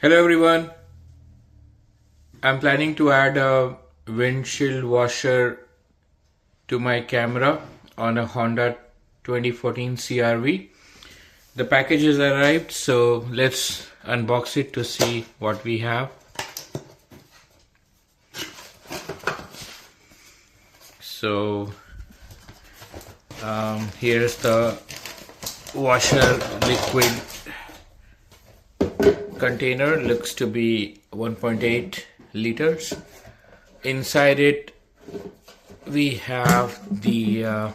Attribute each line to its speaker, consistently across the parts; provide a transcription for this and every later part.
Speaker 1: Hello everyone, I'm planning to add a windshield washer to my camera on a Honda 2014 CR-V. The package has arrived, so let's unbox it to see what we have. So here's the washer liquid container. Looks to be 1.8 liters. Inside it we have the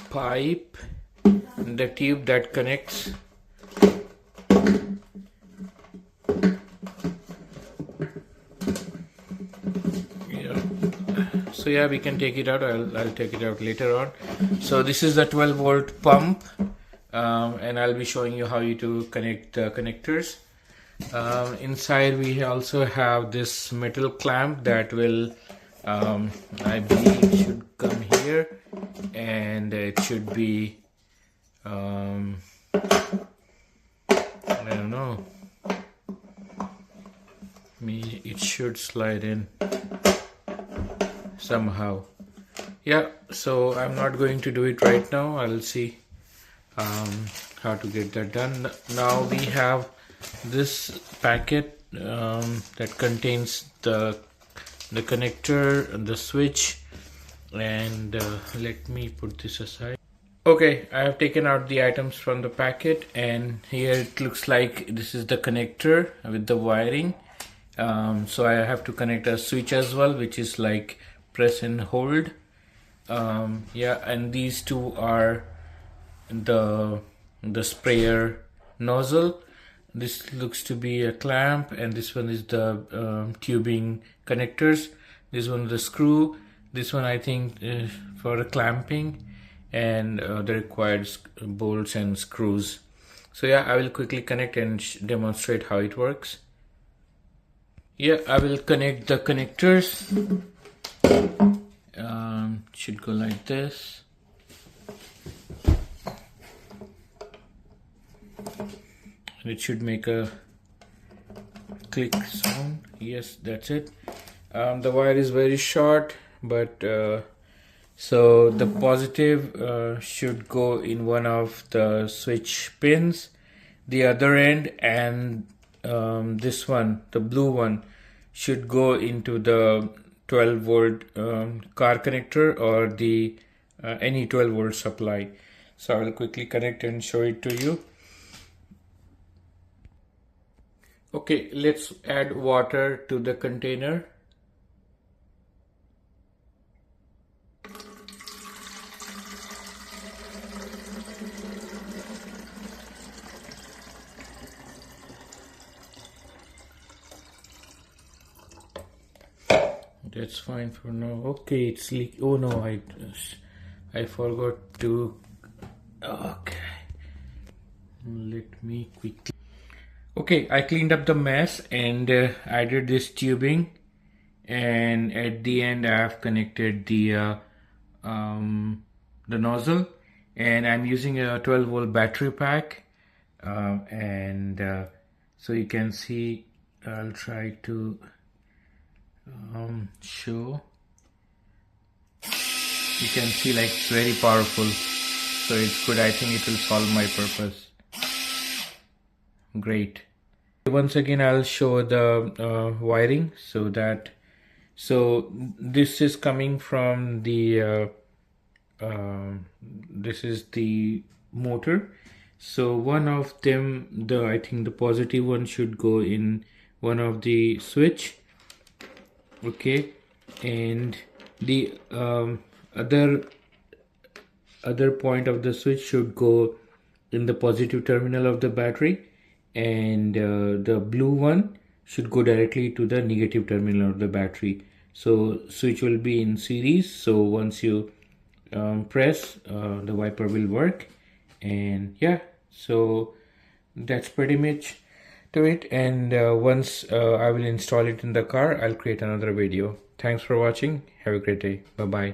Speaker 1: pipe, the tube that connects. So yeah, we can take it out. I'll take it out later on. So this is the 12 volt pump. And I'll be showing you how to connect the connectors. Inside we also have this metal clamp that will I believe should come here, and it should be I don't know, it should slide in somehow. Yeah, so I'm not going to do it right now. I'll see how to get that done. Now we have this packet that contains the connector and the switch, and let me put this aside. Okay, I have taken out the items from the packet, and here it looks like this is the connector with the wiring. So I have to connect a switch as well, which is like press and hold. Yeah, and these two are the sprayer nozzle. This looks to be a clamp, and this one is the tubing connectors. This one is the screw. This one I think for clamping, and the required bolts and screws. So yeah, I will quickly connect and demonstrate how it works. Yeah, I will connect the connectors. Should go like this. It should make a click sound. Yes, that's it. The wire is very short, but so the positive should go in one of the switch pins, the other end, and this one, the blue one, should go into the 12 volt car connector or the any 12 volt supply. So I will quickly connect and show it to you. Okay, let's add water to the container. That's fine for now. Okay, it's leak. Oh no, I forgot to. Okay, let me quickly. Okay, I cleaned up the mess and added this tubing, and at the end I have connected the nozzle, and I'm using a 12 volt battery pack, and so you can see. I'll try to show. You can see like it's very powerful, so it's good. I think it will solve my purpose. Great. Once again I'll show the wiring. So this is coming from the this is the motor. So one of them, I think the positive one, should go in one of the switch. Okay, and the other point of the switch should go in the positive terminal of the battery, and the blue one should go directly to the negative terminal of the battery. So switch will be in series, so once you press, the wiper will work. And yeah, so that's pretty much to it. And once I will install it in the car, I'll create another video. Thanks for watching. Have a great day. Bye bye.